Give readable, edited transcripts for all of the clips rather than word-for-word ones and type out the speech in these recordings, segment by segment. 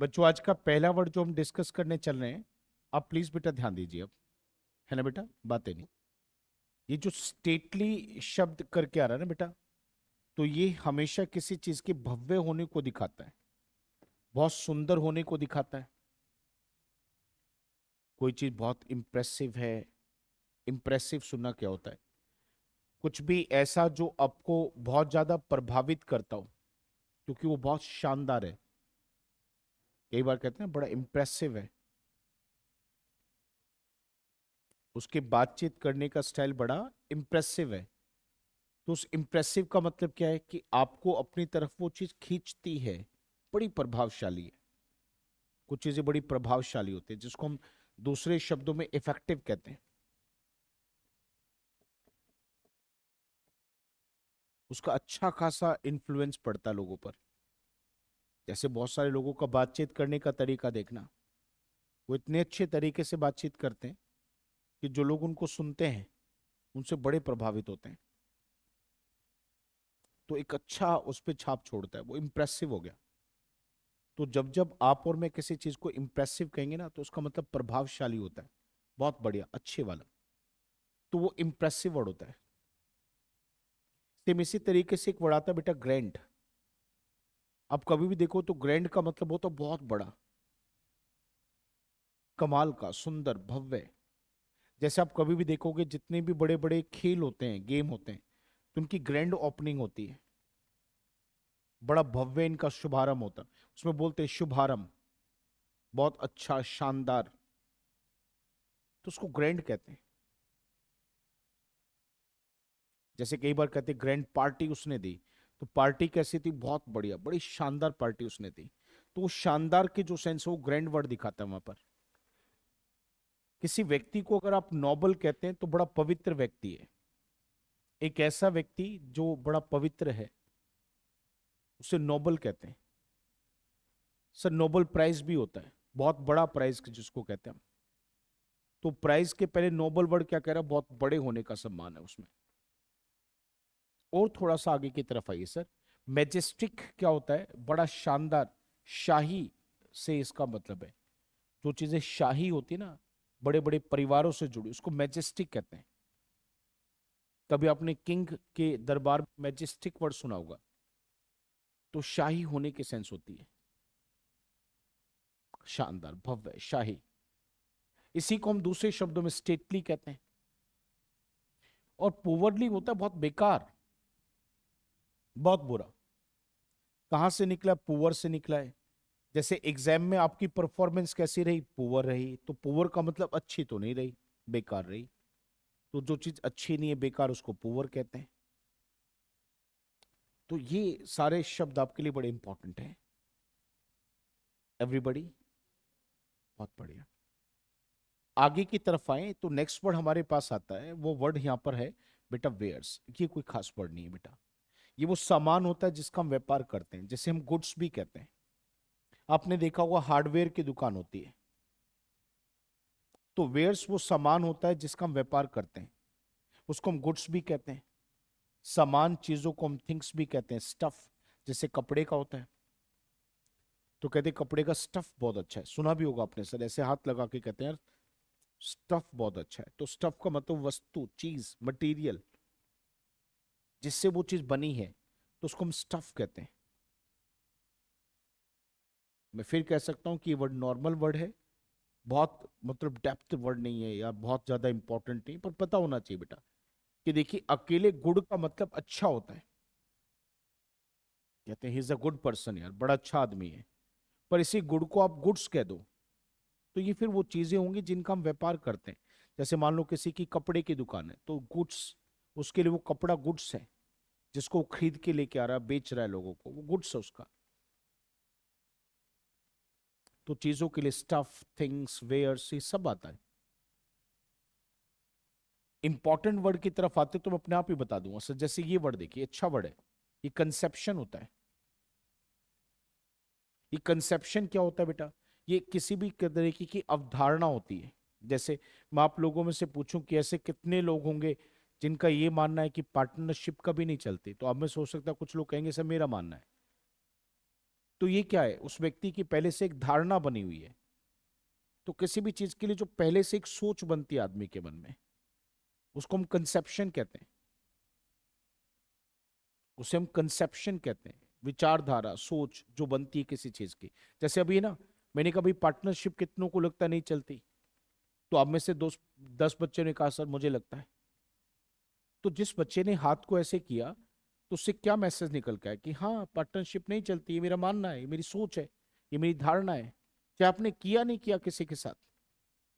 बच्चों आज का पहला वर्ड जो हम डिस्कस करने चल रहे हैं, आप प्लीज बेटा ध्यान दीजिए अब। है ना बेटा, बातें नहीं। ये जो स्टेटली शब्द करके आ रहा है ना बेटा, तो ये हमेशा किसी चीज के भव्य होने को दिखाता है, बहुत सुंदर होने को दिखाता है। कोई चीज बहुत इंप्रेसिव है। इंप्रेसिव सुनना क्या होता है? कुछ भी ऐसा जो आपको बहुत ज्यादा प्रभावित करता हो, क्योंकि वो बहुत शानदार है। कई बार कहते हैं बड़ा इंप्रेसिव है, उसके बातचीत करने का स्टाइल बड़ा इंप्रेसिव है। तो उस इम्प्रेसिव का मतलब क्या है कि आपको अपनी तरफ वो चीज खींचती है, बड़ी प्रभावशाली है। कुछ चीजें बड़ी प्रभावशाली होती है, जिसको हम दूसरे शब्दों में इफेक्टिव कहते हैं। उसका अच्छा खासा इन्फ्लुएंस पड़ता है लोगों पर। जैसे बहुत सारे लोगों का बातचीत करने का तरीका देखना, वो इतने अच्छे तरीके से बातचीत करते हैं कि जो लोग उनको सुनते हैं उनसे बड़े प्रभावित होते हैं। तो एक अच्छा उस पर छाप छोड़ता है, वो इम्प्रेसिव हो गया। तो जब जब आप और मैं किसी चीज को इम्प्रेसिव कहेंगे ना, तो उसका मतलब प्रभावशाली होता है, बहुत बढ़िया, अच्छे वाला। तो वो इम्प्रेसिव वर्ड होता है। सेम इसी तरीके से एक वर्ड आता है बेटा, ग्रैंड। आप कभी भी देखो तो ग्रैंड का मतलब होता है बहुत बड़ा, कमाल का, सुंदर, भव्य। जैसे आप कभी भी देखोगे जितने भी बड़े बड़े खेल होते हैं, गेम होते हैं, तो उनकी ग्रैंड ओपनिंग होती है, बड़ा भव्य इनका शुभारंभ होता है। उसमें बोलते हैं शुभारंभ, बहुत अच्छा, शानदार। तो उसको ग्रैंड कहते हैं। जैसे कई बार कहते हैं ग्रैंड पार्टी उसने दी, तो पार्टी कैसी थी? बहुत बढ़िया, बड़ी शानदार पार्टी उसने दी। तो वो शानदार के जो सेंस है वो ग्रैंड वर्ड दिखाता है वहां पर। किसी व्यक्ति को अगर आप नोबल कहते हैं तो बड़ा पवित्र व्यक्ति है। एक ऐसा व्यक्ति जो बड़ा पवित्र है, उसे नोबल कहते हैं। सर नोबल प्राइज भी होता है, बहुत बड़ा प्राइज जिसको कहते हैं हम। तो प्राइज के पहले नोबल वर्ड क्या कह रहा है? बहुत बड़े होने का सम्मान है उसमें। और थोड़ा सा आगे की तरफ आइए सर। मैजेस्टिक क्या होता है? बड़ा शानदार, शाही से इसका मतलब है। जो चीजें शाही होती है ना, बड़े बड़े परिवारों से जुड़ी, उसको मैजेस्टिक कहते हैं। कभी आपने किंग के दरबार में मैजेस्टिक वर्ड सुना होगा, तो शाही होने की सेंस होती है, शानदार, भव्य, शाही। इसी को हम दूसरे शब्दों में स्टेटली कहते हैं। और पुअरली होता है बहुत बेकार, बहुत बुरा। कहां से निकला? पुअर से निकला है। जैसे एग्जाम में आपकी परफॉर्मेंस कैसी रही? पुअर रही। तो पुअर का मतलब अच्छी तो नहीं रही, बेकार रही। तो जो चीज अच्छी नहीं है, बेकार, उसको पुअर कहते हैं। तो ये सारे शब्द आपके लिए बड़े इंपॉर्टेंट हैं। एवरीबॉडी, बहुत बढ़िया। आगे की तरफ आए तो नेक्स्ट वर्ड हमारे पास आता है, वो वर्ड यहाँ पर है बेटा, वेयर्स। ये कोई खास वर्ड नहीं है बेटा। ये वो सामान होता है जिसका हम व्यापार करते हैं, जैसे हम गुड्स भी कहते हैं। आपने देखा होगा हार्डवेयर की दुकान होती है, तो वेयर्स वो सामान होता है जिसका हम व्यापार करते हैं, उसको हम गुड्स भी कहते हैं। सामान चीजों को हम थिंग्स भी कहते हैं, स्टफ। जैसे कपड़े का होता है, तो कहते हैं कपड़े का स्टफ बहुत अच्छा है। सुना भी होगा आपने सर, ऐसे हाथ लगा के कहते हैं यार स्टफ बहुत अच्छा है। तो स्टफ का मतलब वस्तु, चीज, मटेरियल, जिससे वो चीज बनी है, तो उसको हम स्टफ कहते हैं। मैं फिर कह सकता हूं कि ये वर्ड नॉर्मल वर्ड है, बहुत मतलब डेप्थ वर्ड नहीं है या बहुत ज्यादा इंपॉर्टेंट नहीं, पर पता होना चाहिए बेटा कि देखिए अकेले गुड का मतलब अच्छा होता है। कहते हैं he is a good person, यार बड़ा अच्छा आदमी है। पर इसी गुड को आप गुड्स कह दो, तो ये फिर वो चीजें होंगी जिनका हम व्यापार करते हैं। जैसे मान लो किसी की कपड़े की दुकान है, तो गुड्स, उसके लिए वो कपड़ा गुड्स है, जिसको वो खरीद के लेके आ रहा है, बेच रहा है लोगों को, वो गुड्स है उसका। तो चीजों के लिए स्टफ, थिंग्स, वेयर्स, ये सब आता है। इंपॉर्टेंट वर्ड की तरफ आते तो मैं अपने आप ही बता दूंगा सर। जैसे ये वर्ड देखिए, अच्छा वर्ड है, ये कंसेप्शन होता है। ये कंसेप्शन क्या होता है बेटा? ये किसी भी तरीके की अवधारणा होती है। जैसे मैं आप लोगों में से पूछूं कि ऐसे कितने लोग होंगे जिनका ये मानना है कि पार्टनरशिप कभी नहीं चलती, तो अब मैं सोच सकता कुछ लोग कहेंगे सर मेरा मानना है। तो ये क्या है, उस व्यक्ति की पहले से एक धारणा बनी हुई है। तो किसी भी चीज के लिए जो पहले से एक सोच बनती है आदमी के मन में, उसको हम कंसेप्शन कहते हैं। उसे हम कंसेप्शन कहते हैं, विचारधारा, सोच जो बनती है किसी चीज की। जैसे अभी ना, मैंने कभी पार्टनरशिप कितनों को लगता नहीं चलती, तो अब में से 10 बच्चे ने कहा सर मुझे लगता है। तो जिस बच्चे ने हाथ को ऐसे किया, तो उससे क्या मैसेज निकल के आया कि हाँ पार्टनरशिप नहीं चलती, ये मेरा मानना है, ये मेरी सोच है, ये मेरी धारणा है। चाहे आपने किया नहीं किया किसी के साथ,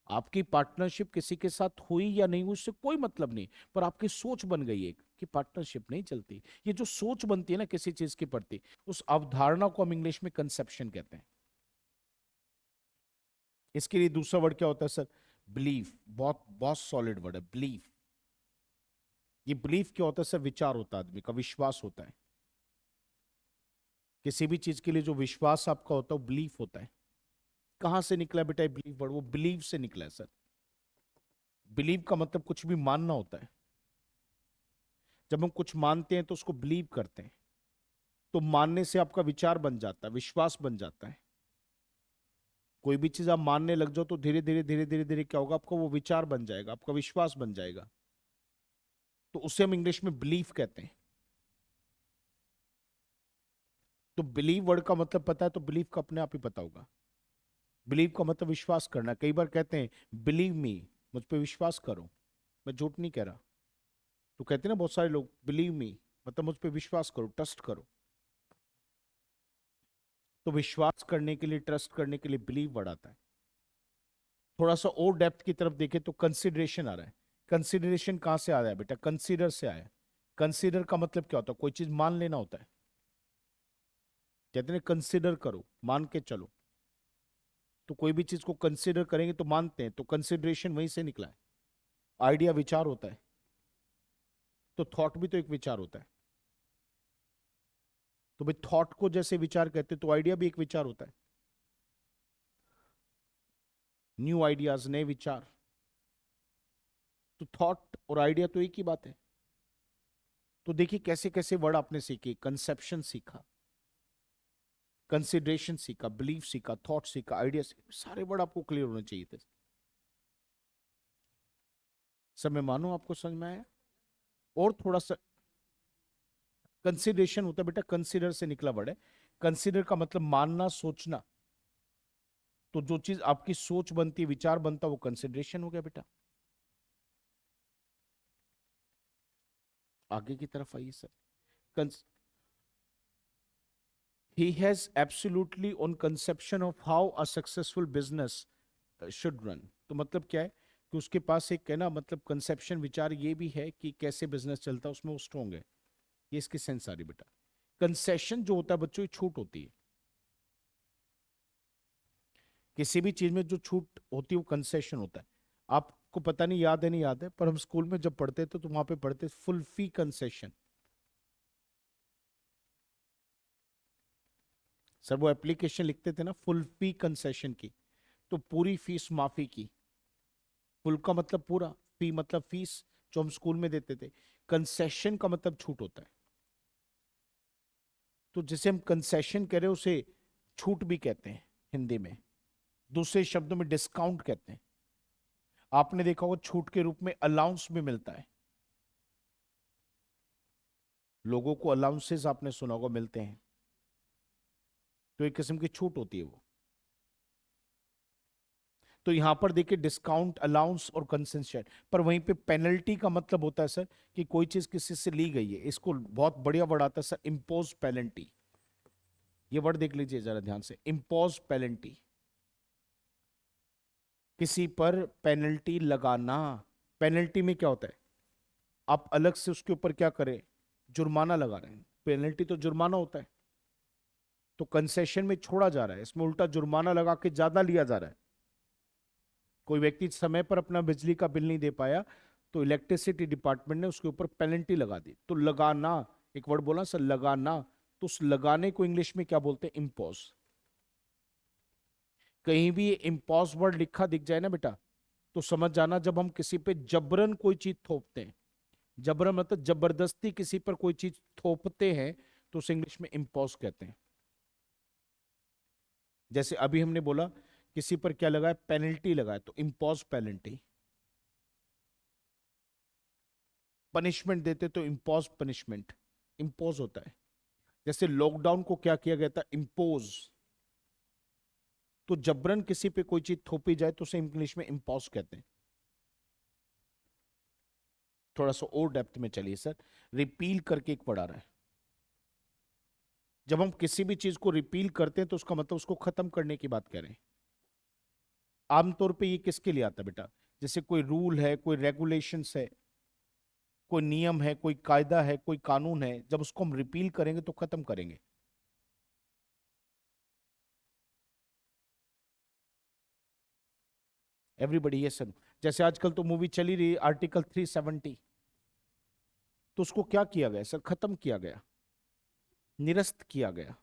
आपकी पार्टनरशिप किसी के साथ हुई या नहीं हुई उससे कोई मतलब नहीं, पर आपकी सोच बन गई एक कि पार्टनरशिप नहीं चलती। ये जो सोच बनती है ना किसी चीज के प्रति, उस अवधारणा को हम इंग्लिश में कंसेप्शन कहते हैं। इसके लिए दूसरा वर्ड क्या होता है सर? बिलीफ। बहुत बहुत सॉलिड वर्ड है बिलीफ। ये बिलीफ क्या होता है सर? विचार होता है, आदमी का विश्वास होता है। किसी भी चीज के लिए जो विश्वास आपका होता है वो बिलीफ होता है। कहां से निकला है बेटा बिलीफ वर्ड? वो बिलीव से निकला है सर। बिलीव का मतलब कुछ भी मानना होता है। जब हम कुछ मानते हैं तो उसको बिलीव करते हैं, तो मानने से आपका विचार बन जाता है, विश्वास बन जाता है। कोई भी चीज आप मानने लग जाओ तो धीरे धीरे धीरे धीरे धीरे क्या होगा, आपका वो विचार बन जाएगा, आपका विश्वास बन जाएगा। तो उसे हम इंग्लिश में बिलीफ कहते हैं। तो बिलीव वर्ड का मतलब पता है तो बिलीव का अपने आप ही पता होगा। बिलीव का मतलब विश्वास करना। कई बार कहते हैं बिलीव मी, मुझ पे विश्वास करो। मैं झूठ नहीं कह रहा। तो कहते हैं ना बहुत सारे लोग बिलीव मी, मतलब मुझ पे विश्वास करो, ट्रस्ट करो। तो विश्वास करने के लिए, ट्रस्ट करने के लिए बिलीव वर्ड आता है। थोड़ा सा और डेप्थ की तरफ देखें तो कंसिडरेशन आ रहा है। कंसिडरेशन कहां से आ रहा है बेटा? कंसीडर से आया है। कंसीडर का मतलब क्या होता है? कोई चीज मान लेना होता है। कहते हैं कंसिडर करो, मान के चलो। तो कोई भी चीज को कंसिडर करेंगे तो मानते हैं, तो कंसिडरेशन वहीं से निकला है। आइडिया विचार होता है, तो थॉट भी तो एक विचार होता है। तो भाई थॉट को जैसे विचार कहते हैं, तो आइडिया भी एक विचार होता है। न्यू आइडियाज, नए विचार। तो थॉट और आइडिया तो एक ही बात है। तो देखिए कैसे कैसे वर्ड आपने सीखे। कंसेप्शन सीखा, कंसिडरेशन सीखा, बिलीफ सीखा, थॉट सीखा, आइडिया सीखा। सारे वर्ड आपको क्लियर होने चाहिए थे। सब मैं मानूं आपको समझ में आया? और थोड़ा सा कंसिडरेशन होता है बेटा, कंसिडर से निकला वर्ड है। कंसिडर का मतलब मानना, सोचना। तो जो चीज आपकी सोच बनती है, विचार बनता है, वो कंसिडरेशन हो गया बेटा। आगे की तरफ आइए sir. He has absolutely on conception of how a successful business should run। तो मतलब क्या है कि उसके पास एक है ना, मतलब कंसेप्शन, विचार ये भी है कि कैसे बिजनेस चलता है, उसमें वो स्ट्रोंग है। ये इसकी सेंस आ रही बेटा। कंसेशन जो होता है बच्चों, ये छूट होती है। किसी भी चीज में जो छूट होती है वो कंसेशन होता है। आपको पता नहीं याद है नहीं याद है, पर हम स्कूल में जब पढ़ते थे तो वहां पे पढ़ते फुल फी कंसेशन। सर वो एप्लीकेशन लिखते थे ना फुल फी कंसेशन की, तो पूरी फीस माफी की। फुल का मतलब पूरा, फी मतलब फीस जो हम स्कूल में देते थे। कंसेशन का मतलब छूट होता है। तो जिसे हम कंसेशन कह रहे हैं उसे छूट भी कहते हैं हिंदी में। दूसरे शब्दों में डिस्काउंट कहते हैं। आपने देखा होगा छूट के रूप में अलाउंस भी मिलता है। लोगों को अलाउंसेस आपने सुना होगा मिलते हैं, तो एक किस्म की छूट होती है वो। तो यहां पर देखिए डिस्काउंट, अलाउंस और कंसेशन। पर वहीं पे पेनल्टी का मतलब होता है सर कि कोई चीज किसी से ली गई है। इसको बहुत बढ़िया वर्ड आता है सर, इम्पोज पेनल्टी। ये वर्ड देख लीजिए जरा ध्यान से, इम्पोज पेनल्टी। किसी पर पेनल्टी लगाना। पेनल्टी में क्या होता है? आप अलग से उसके ऊपर क्या करें? जुर्माना लगा रहे हैं। पेनल्टी तो जुर्माना होता है। तो कंसेशन में छोड़ा जा रहा है, इसमें उल्टा जुर्माना लगा के ज्यादा लिया जा रहा है। कोई व्यक्ति समय पर अपना बिजली का बिल नहीं दे पाया, तो इलेक्ट्रिसिटी डिपार्टमेंट ने उसके ऊपर पेनल्टी लगा दी। तो लगाना, एक वर्ड बोला सर, लगाना। तो उस लगाने को इंग्लिश में क्या बोलते हैं? इम्पोज। कहीं भी इम्पोज वर्ड लिखा दिख जाए ना बेटा, तो समझ जाना जब हम किसी पे जबरन कोई चीज थोपते हैं। जबरन मतलब जबरदस्ती किसी पर कोई चीज थोपते हैं, तो उसे इंग्लिश में इम्पोज कहते हैं। जैसे अभी हमने बोला किसी पर क्या लगाया, पेनल्टी लगाया, तो इम्पोज पेनल्टी। पनिशमेंट देते तो इम्पोज पनिशमेंट, इम्पोज होता है। जैसे लॉकडाउन को क्या किया गया था, इम्पोज। तो जबरन किसी पे कोई चीज थोपी जाए तो उसे इंग्लिश में इम्पोज कहते हैं। थोड़ा सा और डेप्थ में चलिए सर। रिपील करके एक वर्ड आ रहा है। जब हम किसी भी चीज को रिपील करते हैं तो उसका मतलब उसको खत्म करने की बात कर रहे हैं। आमतौर पे ये किसके लिए आता है बेटा, जैसे कोई रूल है, कोई रेगुलेशंस है, कोई नियम है, कोई कायदा है, कोई कानून है, जब उसको हम रिपील करेंगे तो खत्म करेंगे। एवरीबडी ये सर। जैसे आजकल तो मूवी चली रही आर्टिकल 370, तो उसको क्या किया गया सर, खत्म किया गया, निरस्त किया गया।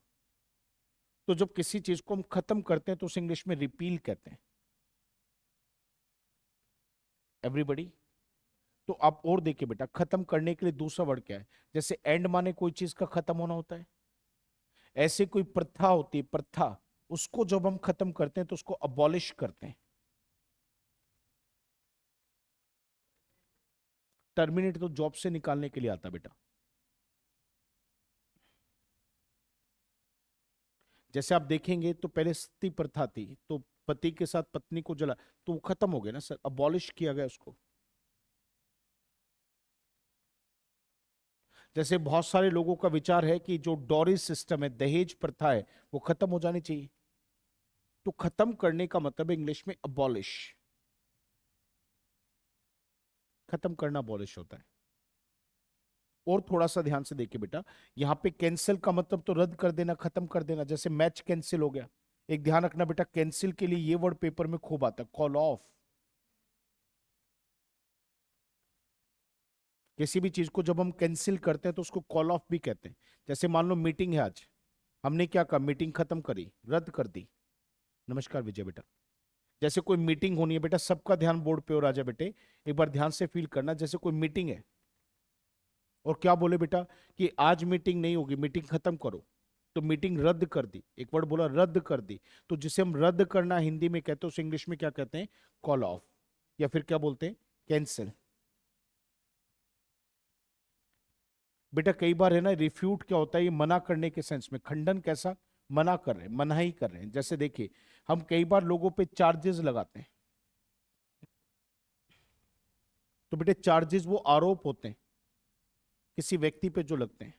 तो जब किसी चीज को हम खत्म करते हैं तो उसे इंग्लिश में रिपील कहते हैं। एवरीबडी। तो आप और देखिए बेटा, खत्म करने के लिए दूसरा वर्ड क्या है, जैसे एंड माने कोई चीज का खत्म होना होता है, ऐसे कोई प्रथा होती है, प्रथा, उसको जब हम खत्म करते हैं तो उसको अबॉलिश करते हैं। टर्मिनेट तो जॉब से निकालने के लिए आता बेटा। जैसे आप देखेंगे तो पहले सती प्रथा थी, तो पति के साथ पत्नी को जला, तो वो खत्म हो गया ना सर, अबॉलिश किया गया उसको। जैसे बहुत सारे लोगों का विचार है कि जो डॉरी सिस्टम है, दहेज प्रथा है, वो खत्म हो जानी चाहिए। तो खत्म करने का मतलब है इंग्लिश में अबॉलिश। खत्म करना अबॉलिश होता है। और थोड़ा सा ध्यान से देखिए बेटा, यहाँ पे कैंसिल का मतलब तो रद्द कर देना, खत्म कर देना, जैसे मैच कैंसिल हो गया। एक ध्यान रखना बेटा, कैंसिल के लिए ये वर्ड पेपर में खूब आता है, कॉल ऑफ। किसी भी चीज को जब हम कैंसिल करते हैं तो उसको कॉल ऑफ भी कहते हैं। जैसे मान लो मीटिंग है आज, हमने क्या कहा, मीटिंग खत्म करी, रद्द कर दी। नमस्कार विजय बेटा। जैसे कोई मीटिंग होनी है बेटा, सबका ध्यान बोर्ड पे और आ जाए बेटे, एक बार ध्यान से फील करना। जैसे कोई मीटिंग है और क्या बोले बेटा कि आज मीटिंग नहीं होगी, मीटिंग खत्म करो, तो मीटिंग रद्द कर दी, एक वर्ड बोला रद्द कर दी। तो जिसे हम रद्द करना हिंदी में कहते हैं उसे इंग्लिश में क्या कहते हैं, कॉल ऑफ, या फिर क्या बोलते हैं, कैंसिल। बेटा कई बार है ना, रिफ्यूट क्या होता है, ये मना करने के सेंस में, खंडन कैसा, मना कर रहे हैं, मनाही कर रहे हैं। जैसे देखिए, हम कई बार लोगों पे चार्जेस लगाते हैं, तो बेटे चार्जेस वो आरोप होते हैं किसी व्यक्ति पे जो लगते हैं।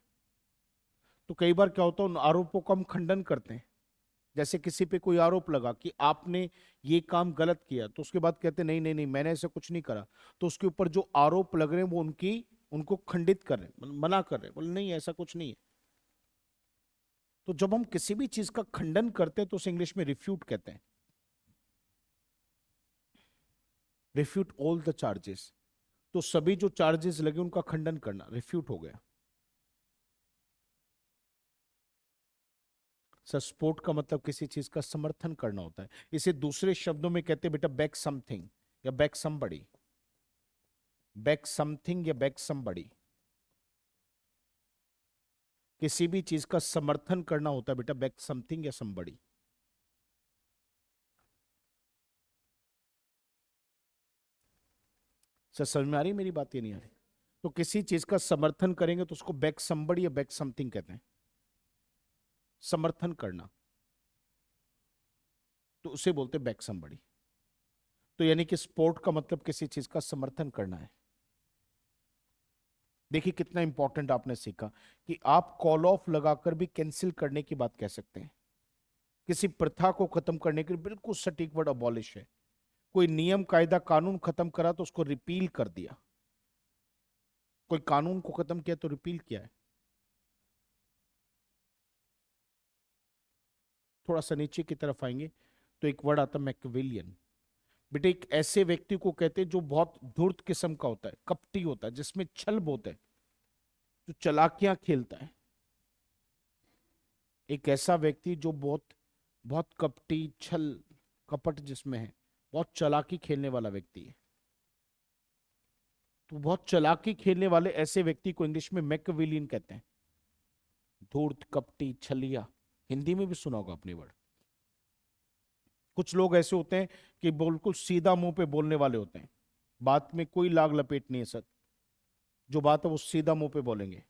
तो कई बार क्या होता है, उन आरोपों का हम खंडन करते हैं। जैसे किसी पे कोई आरोप लगा कि आपने ये काम गलत किया, तो उसके बाद कहते हैं नहीं नहीं नहीं, मैंने ऐसा कुछ नहीं करा। तो उसके ऊपर जो आरोप लग रहे हैं वो उनकी, उनको खंडित कर रहे हैं, मना कर रहे हैं, बोले नहीं ऐसा कुछ नहीं है। तो जब हम किसी भी चीज का खंडन करते हैं तो उसे इंग्लिश में रिफ्यूट कहते हैं। रिफ्यूट ऑल द चार्जेस, तो सभी जो चार्जेस लगे उनका खंडन करना, रिफ्यूट हो गया। सर सपोर्ट का मतलब किसी चीज का समर्थन करना होता है। इसे दूसरे शब्दों में कहते हैं बेटा बैक समथिंग या बैक समबडी, बैक समथिंग या बैक समबडी। किसी भी चीज का समर्थन करना होता है बेटा, बैक समथिंग या समबडी। सर समझ में आ रही है मेरी बात, ये नहीं आ रही? तो किसी चीज का समर्थन करेंगे तो उसको बैक समबडी या बैक समथिंग कहते हैं, समर्थन करना, तो उसे बोलते हैं बैक समबडी। तो यानी कि सपोर्ट का मतलब किसी चीज का समर्थन करना है। देखिए कितना इंपॉर्टेंट आपने सीखा कि आप कॉल ऑफ लगाकर भी कैंसिल करने की बात कह सकते हैं। किसी प्रथा को खत्म करने के लिए बिल्कुल सटीक वर्ड अबॉलिश है। कोई नियम कायदा कानून खत्म करा तो उसको रिपील कर दिया। कोई कानून को खत्म किया तो रिपील किया है। थोड़ा सा नीचे की तरफ आएंगे तो एक वर्ड आता है मैकियावेलियन। बेटे एक ऐसे व्यक्ति को कहते हैं जो बहुत धूर्त किस्म का होता है, कपटी होता है, जिसमें छल बहुत है, जो चालाकियां खेलता है। एक ऐसा व्यक्ति जो बहुत बहुत कपटी, छल कपट जिसमें है, बहुत चालाकी खेलने वाला व्यक्ति है। तो बहुत चालाकी खेलने वाले ऐसे व्यक्ति को इंग्लिश में मैकियावेलियन कहते हैं। धूर्त, कपटी, छलिया, हिंदी में भी सुना होगा अपने वर्ड। कुछ लोग ऐसे होते हैं कि बिल्कुल सीधा मुंह पे बोलने वाले होते हैं, बात में कोई लाग लपेट नहीं है सर, जो बात है वो सीधा मुंह पे बोलेंगे,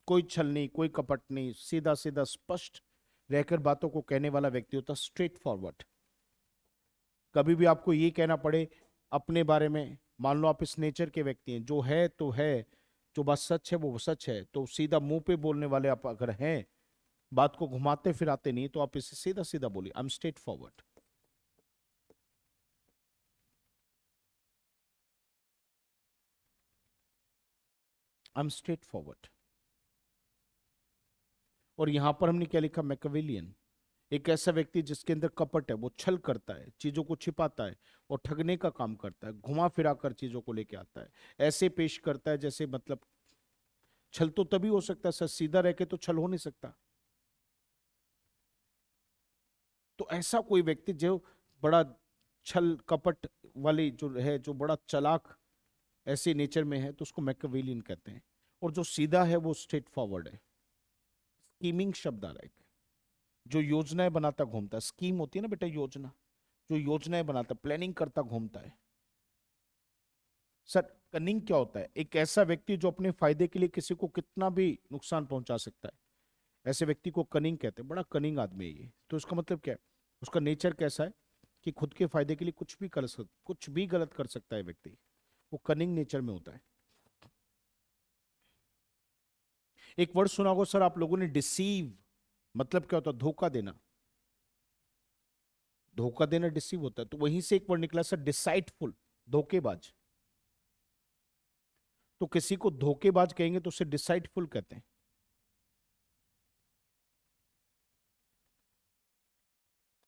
कोई छल नहीं, कोई कपट नहीं, सीधा सीधा स्पष्ट रहकर बातों को कहने वाला व्यक्ति होता है, स्ट्रेट फॉरवर्ड। कभी भी आपको ये कहना पड़े अपने बारे में, मान लो आप इस नेचर के व्यक्ति हैं, जो है तो है, जो बात सच है वो सच है, तो सीधा मुंह पे बोलने वाले आप अगर हैं, बात को घुमाते फिराते नहीं, तो आप इसे सीधा सीधा बोलिए, I am straight forward. I am straight forward. और यहां पर हमने क्या लिखा, मैकवेलियन, एक ऐसा व्यक्ति जिसके अंदर कपट है, वो छल करता है, चीजों को छिपाता है और ठगने का काम करता है, घुमा फिरा कर चीजों को लेके आता है, ऐसे पेश करता है जैसे मतलब, छल तो तभी हो सकता है सर, सीधा रह के तो छल हो नहीं सकता। तो ऐसा कोई व्यक्ति जो बड़ा छल कपट वाली जो है, जो बड़ा चालाक ऐसे नेचर में है, तो उसको मैकियावेलियन कहते हैं। और जो सीधा है वो स्ट्रेट फॉरवर्ड है। स्कीमिंग शब्द आ रहा है, जो योजनाएं बनाता घूमता है, स्कीम होती है ना बेटा, योजना, जो योजनाएं बनाता, प्लानिंग करता घूमता है। सर कनिंग क्या होता है, एक ऐसा व्यक्ति जो अपने फायदे के लिए किसी को कितना भी नुकसान पहुंचा सकता है, ऐसे व्यक्ति को कनिंग कहते हैं। बड़ा कनिंग आदमी है ये। तो उसका मतलब क्या है, उसका नेचर कैसा है कि खुद के फायदे के लिए कुछ भी गलत कर सकता है व्यक्ति, वो कनिंग नेचर में होता है। एक वर्ड सुना होगा सर आप लोगों ने, डिसीव, मतलब क्या होता है, धोखा देना। धोखा देना डिसीव होता है, तो वहीं से एक वर्ड निकला सर, डिसाइडफुल, धोखेबाज। तो किसी को धोखेबाज कहेंगे तो उसे डिसाइडफुल कहते हैं।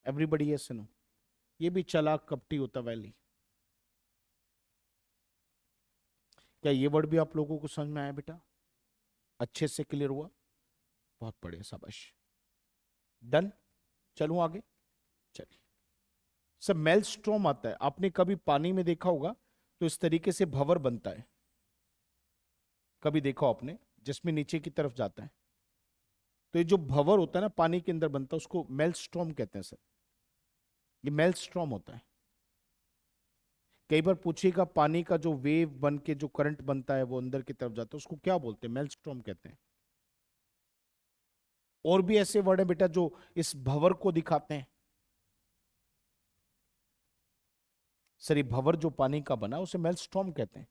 एवरीबडी ये सुनो, ये भी चालाक कपटी होता वैली। क्या ये वर्ड भी आप लोगों को समझ में आया बेटा, अच्छे से क्लियर हुआ? बहुत बढ़िया, शाबाश। डन, चलूं आगे। चलिए सर, मेलस्ट्रॉम आता है, आपने कभी पानी में देखा होगा, तो इस तरीके से भंवर बनता है, कभी देखा आपने, जिसमें नीचे की तरफ जाता है। तो ये जो भंवर होता है ना, पानी के अंदर बनता है, उसको मेलस्ट्रॉम कहते हैं सर। ये मेलस्ट्रॉम होता है। कई बार पूछिएगा, पानी का जो वेव बन के जो करंट बनता है वो अंदर की तरफ जाता है, उसको क्या बोलते हैं? मेलस्ट्रॉम कहते हैं। और भी ऐसे वर्ड है बेटा जो इस भंवर को दिखाते हैं। सर ये भंवर जो पानी का बना उसे मेलस्ट्रॉम कहते हैं।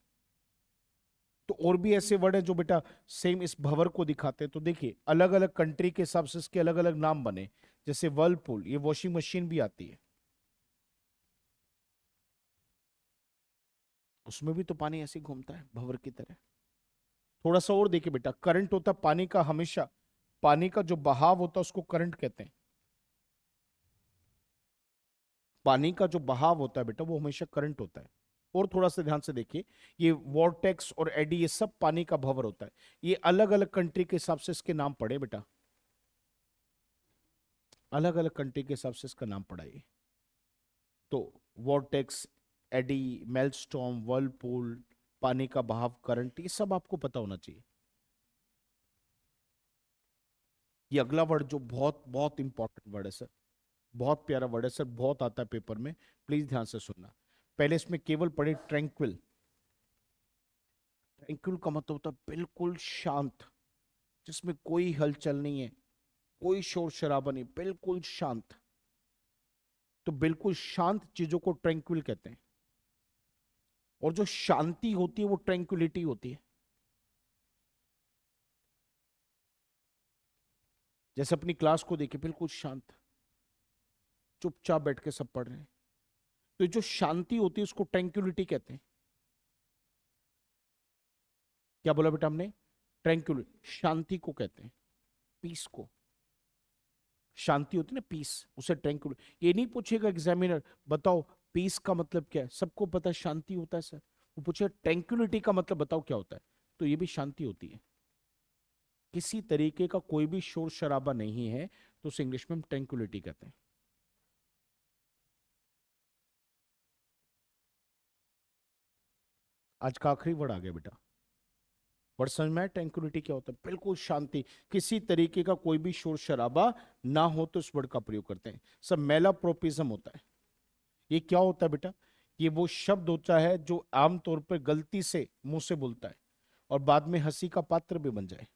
तो और भी ऐसे वर्ड है जो बेटा सेम इस भंवर को दिखाते हैं। तो देखिए, अलग अलग कंट्री के हिसाब से इसके अलग अलग नाम बने। जैसे वर्लपूल, ये वॉशिंग मशीन भी आती है, उसमें भी तो पानी ऐसे ही घूमता है भंवर की तरह। थोड़ा सा और देखिए बेटा, करंट होता है पानी का, हमेशा पानी का जो बहाव होता है उसको करंट कहते हैं। पानी का जो बहाव होता है बेटा वो हमेशा करंट होता है। और थोड़ा सा ध्यान से देखिए, ये वॉर्टेक्स और एडी, ये सब पानी का भंवर होता है। ये अलग अलग कंट्री के हिसाब से इसके नाम पड़े बेटा, अलग अलग कंट्री के हिसाब से इसका नाम पड़ा ये। तो वॉर्टेक्स, एडी, मेलस्टॉर्म, वर्लपूल, पानी का बहाव, करंट, ये सब आपको पता होना चाहिए। ये अगला वर्ड जो बहुत बहुत इंपॉर्टेंट वर्ड है सर, बहुत प्यारा वर्ड है सर, बहुत आता है पेपर में, प्लीज ध्यान से सुनना। पहले इसमें केवल पढ़े ट्रैंक्विल। ट्रैंक्विल का मतलब होता है बिल्कुल शांत, जिसमें कोई हलचल नहीं है, कोई शोर शराबा नहीं, बिल्कुल शांत। तो बिल्कुल शांत चीजों को ट्रैंक्विल कहते हैं। और जो शांति होती है वो ट्रैंक्विलिटी होती है। जैसे अपनी क्लास को देखिए, बिल्कुल शांत, चुपचाप बैठ के सब पढ़ रहे हैं। तो ये जो शांति होती है उसको ट्रैंक्विलिटी कहते हैं। क्या बोला बेटा हमने? ट्रैंक्विलिटी, शांति को कहते हैं, पीस को। शांति होती है ना, पीस, उसे ट्रैंक्विलिटी। ये नहीं पूछेगा एग्जामिनर, बताओ पीस का मतलब क्या है, सबको पता है शांति होता है सर। वो पूछेगा ट्रैंक्विलिटी का मतलब बताओ क्या होता है, तो ये भी शांति होती है। किसी तरीके का कोई भी शोर शराबा नहीं है, तो उसे इंग्लिश में हम ट्रैंक्विलिटी कहते हैं। आज का आखिरी वर्ड आ गया बेटा, वर्ड समझ में आया ट्रैंक्विलिटी क्या होता है? बिल्कुल शांति, किसी तरीके का कोई भी शोर शराबा ना हो तो इस वर्ड का प्रयोग करते हैं। सब मेलाप्रोपिज्म होता है। ये क्या होता है बेटा? ये वो शब्द होता है जो आमतौर पर गलती से मुंह से बोलता है और बाद में हंसी का पात्र भी बन जाए।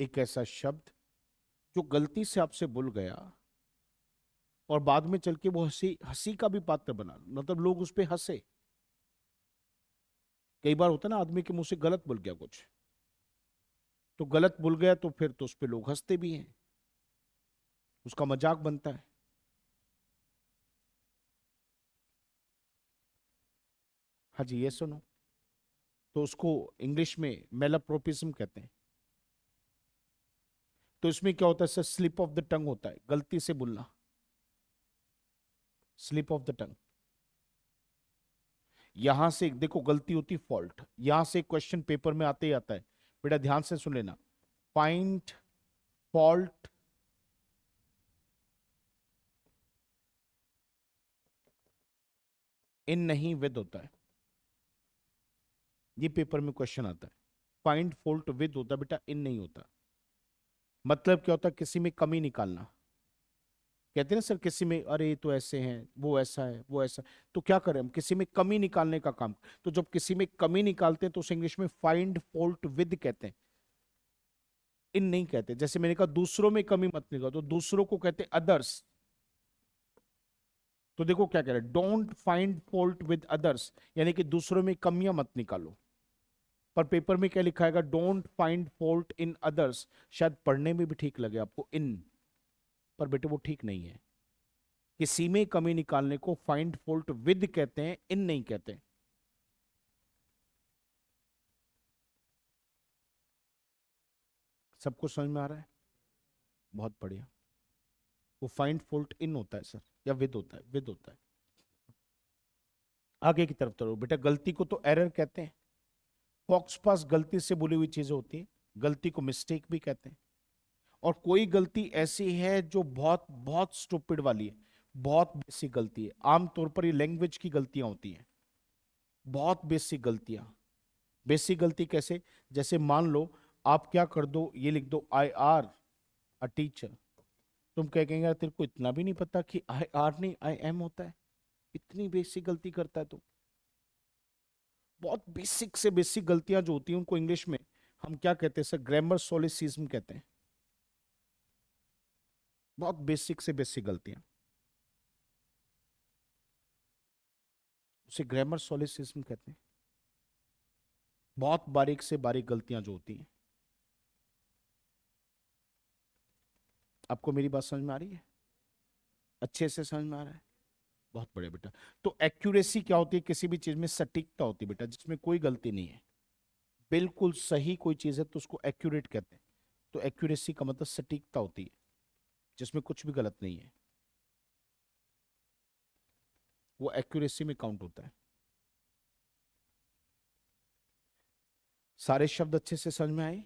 एक ऐसा शब्द जो गलती से आपसे बोल गया और बाद में चल के वो हंसी हंसी का भी पात्र बना, मतलब लोग उस पर हंसे। कई बार होता है ना, आदमी के मुंह से गलत बोल गया कुछ, तो गलत बोल गया तो फिर तो उस पर लोग हंसते भी हैं, उसका मजाक बनता है। हाँ जी, ये सुनो। तो उसको इंग्लिश में मेलाप्रोपिज्म कहते हैं। तो इसमें क्या होता है sir? Slip of the tongue होता है, गलती से बोलना, स्लिप ऑफ द टंग। यहां से देखो, गलती होती फॉल्ट, यहां से क्वेश्चन पेपर में आते ही आता है। बेटा ध्यान से सुन लेना, फाइंड फॉल्ट इन नहीं विद होता है। ये पेपर में क्वेश्चन आता है। फाइंड फॉल्ट विद होता है बेटा, इन नहीं होता। मतलब क्या होता है? किसी में कमी निकालना। कहते हैं ना सर, किसी में अरे ये तो ऐसे हैं, वो ऐसा है, वो ऐसा है। तो क्या करें हम? किसी में कमी निकालने का काम। तो जब किसी में कमी निकालते हैं तो उसे इंग्लिश में फाइंड फॉल्ट विद कहते हैं, इन नहीं कहते। जैसे मैंने कहा दूसरों में कमी मत निकालो, तो दूसरों को कहते हैं अदर्स। तो देखो क्या कह रहे हैं, don't find fault with others, यानी कि दूसरों में कमियां मत निकालो। पर पेपर में क्या लिखा है? Don't find fault in others. शायद पढ़ने में भी ठीक लगे आपको इन, पर बेटे वो ठीक नहीं है। किसी में कमी निकालने को फाइंड फॉल्ट विद कहते हैं, इन नहीं कहते। सबको समझ में आ रहा है? बहुत बढ़िया। वो फाइंड फॉल्ट इन होता है सर, या विद होता है? विद होता है। आगे की तरफ चलो बेटा, गलती को तो एरर कहते हैं। फॉक्स पास गलती से बोली हुई चीजें होती है, गलती को मिस्टेक भी कहते हैं। और कोई गलती ऐसी है जो बहुत बहुत स्टूपिड वाली है, बहुत बेसिक गलती है। आमतौर पर ये लैंग्वेज की गलतियां होती हैं, बहुत बेसिक गलतियां। बेसिक गलती कैसे? जैसे मान लो आप क्या कर दो, ये लिख दो आई आर अ टीचर। तुम क्या कहेंगे? तेरे को इतना भी नहीं पता कि आई आर नहीं आई एम होता है? इतनी बेसिक गलती करता है तू। बहुत बेसिक से बेसिक गलतियां जो होती हैं उनको इंग्लिश में हम क्या कहते हैं सर? ग्रामर सोलिसिज्म कहते हैं। बहुत बेसिक से बेसिक गलतियां, उसे ग्रामर सोलिसिज्म कहते हैं। बहुत बारीक से बारीक गलतियां जो होती हैं। आपको मेरी बात समझ में आ रही है? अच्छे से समझ में आ रहा है? बहुत बढ़िया बेटा। तो एक्यूरेसी क्या होती है? किसी भी चीज में सटीकता होती है बेटा, जिसमें कोई गलती नहीं है, बिल्कुल सही कोई चीज है तो उसको एक्यूरेट कहते हैं। तो एक्यूरेसी का मतलब सटीकता होती है, जिसमें कुछ भी गलत नहीं है, वो एक्यूरेसी में काउंट होता है। सारे शब्द अच्छे से समझ में आए?